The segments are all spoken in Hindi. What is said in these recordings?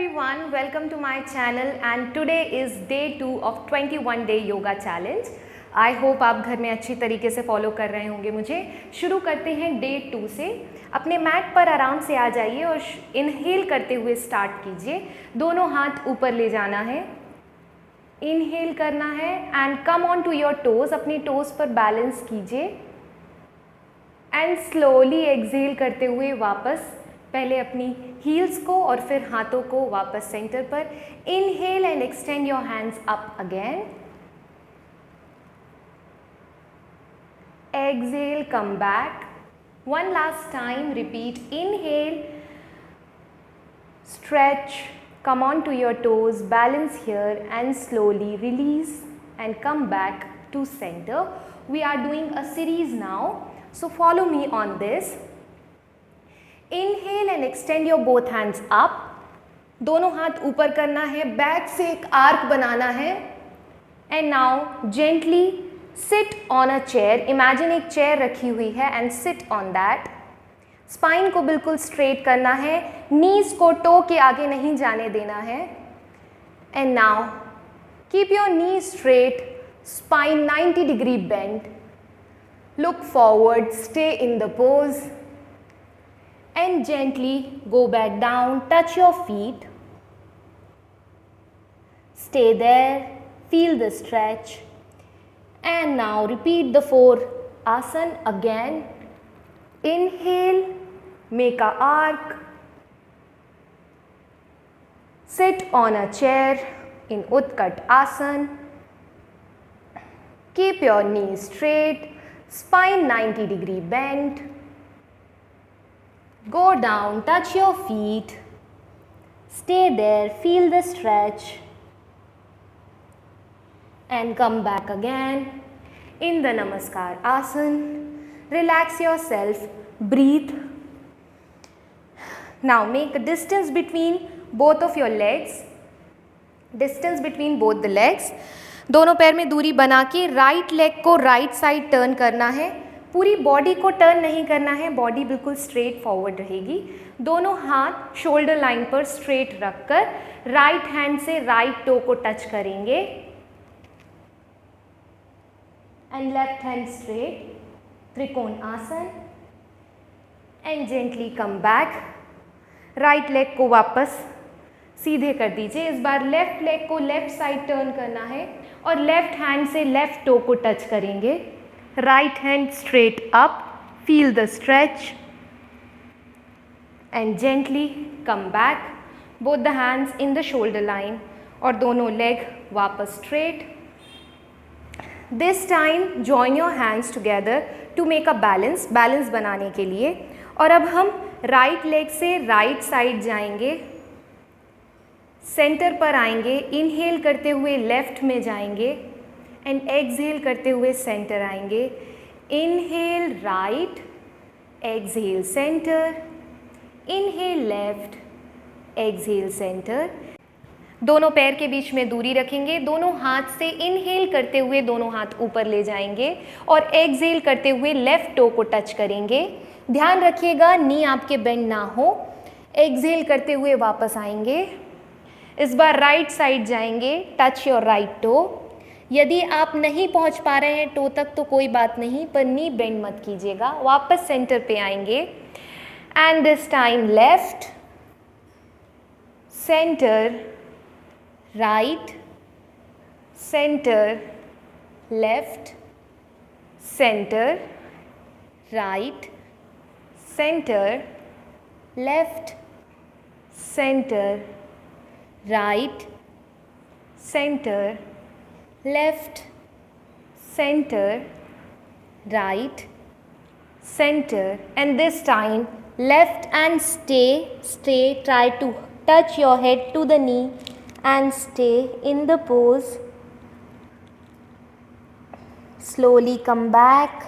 everyone, welcome to my channel and today is day 2 of 21 day yoga challenge. I hope आप घर में अच्छी तरीके से फॉलो कर रहे होंगे मुझे. शुरू करते हैं डे 2 से. अपने मैट पर आराम से आ जाइए और इनहेल करते हुए स्टार्ट कीजिए. दोनों हाथ ऊपर ले जाना है, इनहेल करना है and come on to your toes. अपनी टोज पर बैलेंस कीजिए एंड स्लोली एक्सहेल करते हुए वापस पहले अपनी हील्स को और फिर हाथों को वापस सेंटर पर. Inhale and extend your hands up again. Exhale, come back. One last time, repeat. Inhale, stretch, come on to your toes, balance here and slowly release and come back to center. We are doing a series now, so follow me on this. Inhale and extend your both hands up. दोनों हाथ ऊपर करना है, बैक से एक आर्क बनाना है and now gently sit on a chair. Imagine एक चेयर रखी हुई है and sit on that. Spine को बिल्कुल स्ट्रेट करना है, नीज को टो के आगे नहीं जाने देना है. And now keep your knees straight, spine 90 degree bend. Look forward, stay in the pose and gently go back down. Touch your feet. Stay there, feel the stretch. And now repeat the 4 asana again. Inhale, make a arc. Sit on a chair in Utkat Asana. Keep your knees straight, spine 90 degree bend. Go down, touch your feet. Stay there, feel the stretch. And come back again in the Namaskar Asana. Relax yourself, breathe. Now make a distance between both of your legs. Distance between both the legs. दोनों पैर में दूरी बना के राइट लेग को राइट साइड टर्न करना है. पूरी बॉडी को टर्न नहीं करना है, बॉडी बिल्कुल स्ट्रेट फॉरवर्ड रहेगी. दोनों हाथ शोल्डर लाइन पर स्ट्रेट रखकर राइट हैंड से राइट टो को टच करेंगे and left hand straight, Trikona Asana and gently come back. Right leg को वापस सीधे कर दीजिए. इस बार लेफ्ट लेग को लेफ्ट साइड टर्न करना है और लेफ्ट हैंड से लेफ्ट टो को टच करेंगे. Right hand straight up, feel the stretch and gently come back. Both the hands in the shoulder line और दोनों लेग वापस straight. This time join your hands together to make a balance. Balance बनाने के लिए. और अब हम राइट लेग से राइट साइड जाएंगे, सेंटर पर आएंगे. इनहेल करते हुए लेफ्ट में जाएंगे एंड एक्सहेल करते हुए सेंटर आएंगे. Inhale right, exhale centre, inhale left, exhale centre. दोनों पैर के बीच में दूरी रखेंगे. दोनों हाथ से इनहेल करते हुए दोनों हाथ ऊपर ले जाएंगे और एक्सहेल करते हुए लेफ्ट टो को टच करेंगे. ध्यान रखिएगा नी आपके बेंड ना हो. एक्सहेल करते हुए वापस आएंगे. इस बार राइट साइड जाएंगे. Touch your right toe. यदि आप नहीं पहुंच पा रहे हैं टो तक तो कोई बात नहीं, पर नी बेंड मत कीजिएगा. वापस सेंटर पे आएंगे and this time left, centre, right, center, left, center, right, center, left, center, right, center, left, center, right, center. And this time left and stay, try to touch your head to the knee and stay in the pose. Slowly come back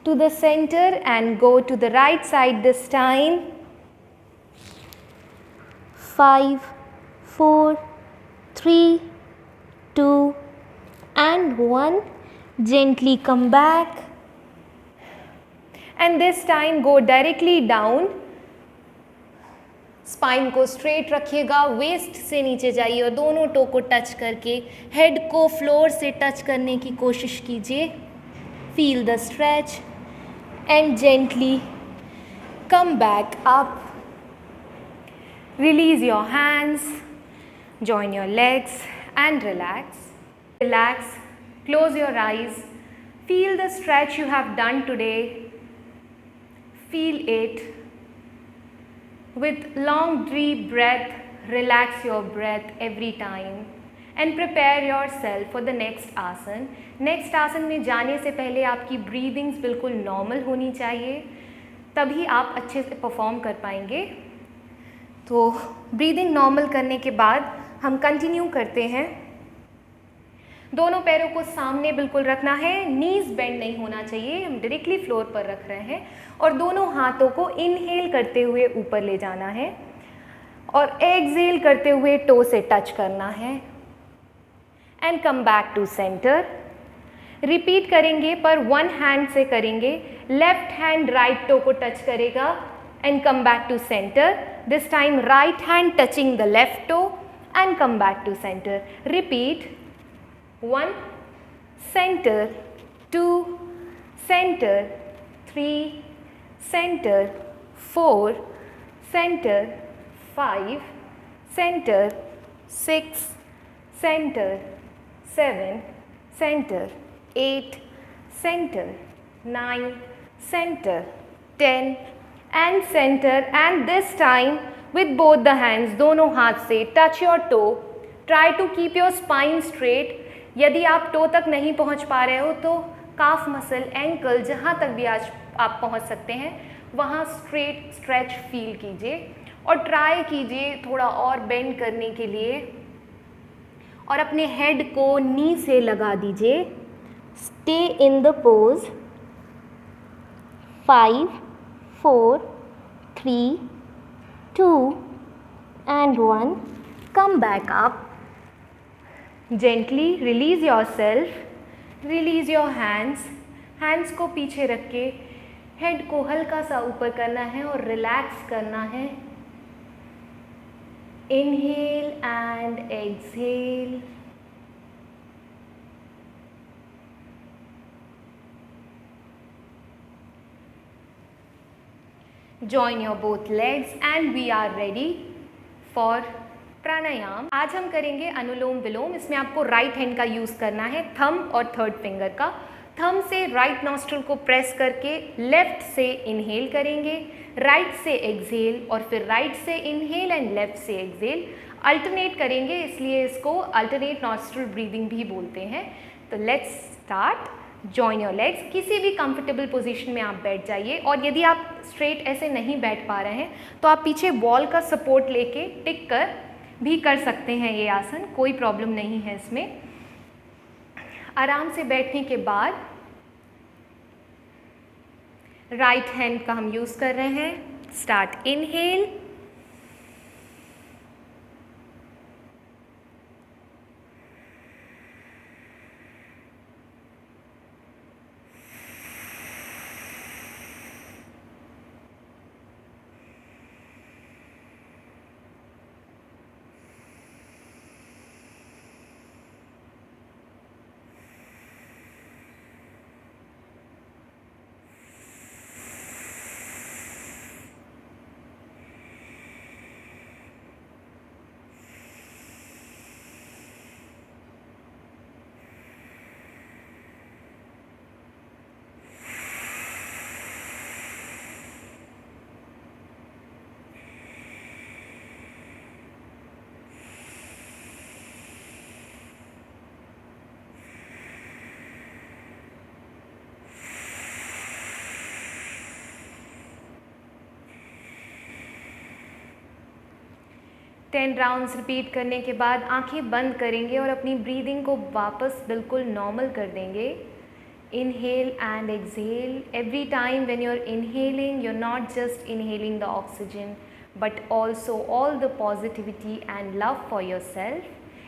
to the center and go to the right side this time. 5, 4, 3, 2 and 1. Gently come back and this time go directly down spine को स्ट्रेट रखिएगा, वेस्ट से नीचे जाइए और दोनों टो को टच करके हेड को फ्लोर से टच करने की कोशिश कीजिए. Feel the stretch and gently come back up. Release your hands, join your legs and relax. Relax, close your eyes. Feel the stretch you have done today. Feel it. With long deep breath, relax your breath every time and prepare yourself for the next आसन. नेक्स्ट आसन में जाने से पहले आपकी ब्रीदिंग्स बिल्कुल नॉर्मल होनी चाहिए, तभी आप अच्छे से परफॉर्म कर पाएंगे. तो ब्रीदिंग नॉर्मल करने के बाद हम कंटिन्यू करते हैं. दोनों पैरों को सामने बिल्कुल रखना है, नीज बेंड नहीं होना चाहिए, हम डायरेक्टली फ्लोर पर रख रहे हैं और दोनों हाथों को इनहेल करते हुए ऊपर ले जाना है और एक्सहेल करते हुए टो से टच करना है and come back to centre. Repeat करेंगे पर वन हैंड से करेंगे. लेफ्ट हैंड राइट टो को टच करेगा and come back to center. This time right hand touching the left toe and come back to center. Repeat. 1, center, 2, center, 3, center, 4, center, 5, center, 6, center, 7, center, 8, center, 9, center, 10 and center. And this time with both the hands, दोनों हाथ से touch your toe. Try to keep your spine straight. यदि आप टो तक नहीं पहुंच पा रहे हो तो काफ मसल, एंकल, जहाँ तक भी आज आप पहुंच सकते हैं वहाँ स्ट्रेट स्ट्रेच फील कीजिए और ट्राई कीजिए थोड़ा और बेंड करने के लिए और अपने हेड को नी से लगा दीजिए. Stay in the pose. 5, 4, 3, 2 and 1. Come back up. Gently release yourself. Release your hands. Hands को पीछे रख के हेड को हल्का सा ऊपर करना है और रिलैक्स करना है. Inhale and exhale. Join your both legs and we are ready for प्राणायाम. आज हम करेंगे अनुलोम विलोम. इसमें आपको राइट हैंड का यूज़ करना है, थंब और थर्ड फिंगर का. थंब से राइट नॉस्ट्रल को प्रेस करके लेफ्ट से इनहेल करेंगे, राइट से एक्सहेल और फिर राइट से इनहेल एंड लेफ्ट से एक्सहेल. अल्टरनेट करेंगे, इसलिए इसको अल्टरनेट नॉस्ट्रल ब्रीदिंग भी बोलते हैं. तो let's start. Join your legs. किसी भी कंफर्टेबल पोजीशन में आप बैठ जाइए और यदि आप स्ट्रेट ऐसे नहीं बैठ पा रहे हैं तो आप पीछे वॉल का सपोर्ट लेके टिक कर भी कर सकते हैं. ये आसन कोई प्रॉब्लम नहीं है इसमें. आराम से बैठने के बाद राइट हैंड का हम यूज़ कर रहे हैं. Start. Inhale, ten rounds repeat करने के बाद आंखें बंद करेंगे और अपनी ब्रीदिंग को वापस बिल्कुल नॉर्मल कर देंगे. Inhale and exhale. Every time when you are inhaling, you are not just inhaling the oxygen but also all the positivity and love for yourself,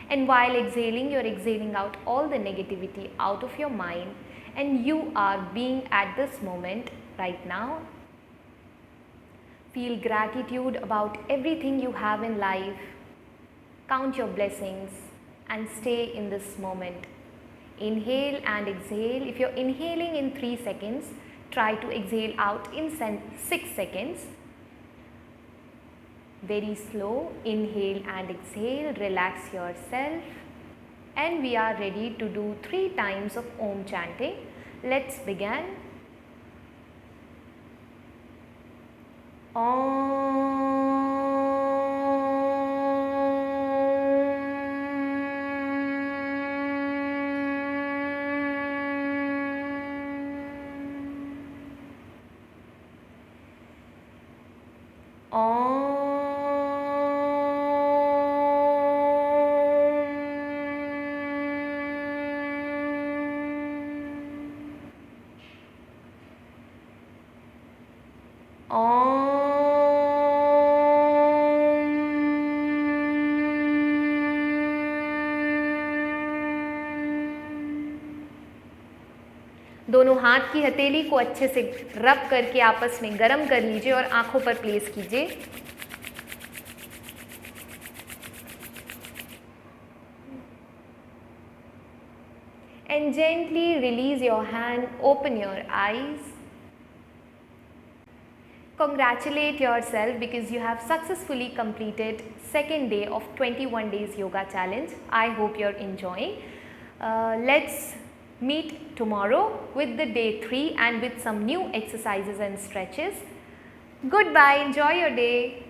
and while exhaling you are exhaling out all the negativity out of your mind and you are being at this moment right now. Feel gratitude about everything you have in life. Count your blessings and stay in this moment. Inhale and exhale. If you're inhaling in 3 seconds, try to exhale out in 6 seconds. Very slow. Inhale and exhale. Relax yourself. And we are ready to do 3 times of Om chanting. Let's begin. दोनों हाथ की हथेली को अच्छे से रब करके आपस में गरम कर लीजिए और आंखों पर प्लेस कीजिए। And gently release your hand, open your eyes. Congratulate yourself because you have successfully completed second day of 21 days yoga challenge. I hope you're enjoying. Let's meet tomorrow with the day 3 and with some new exercises and stretches. Goodbye, enjoy your day.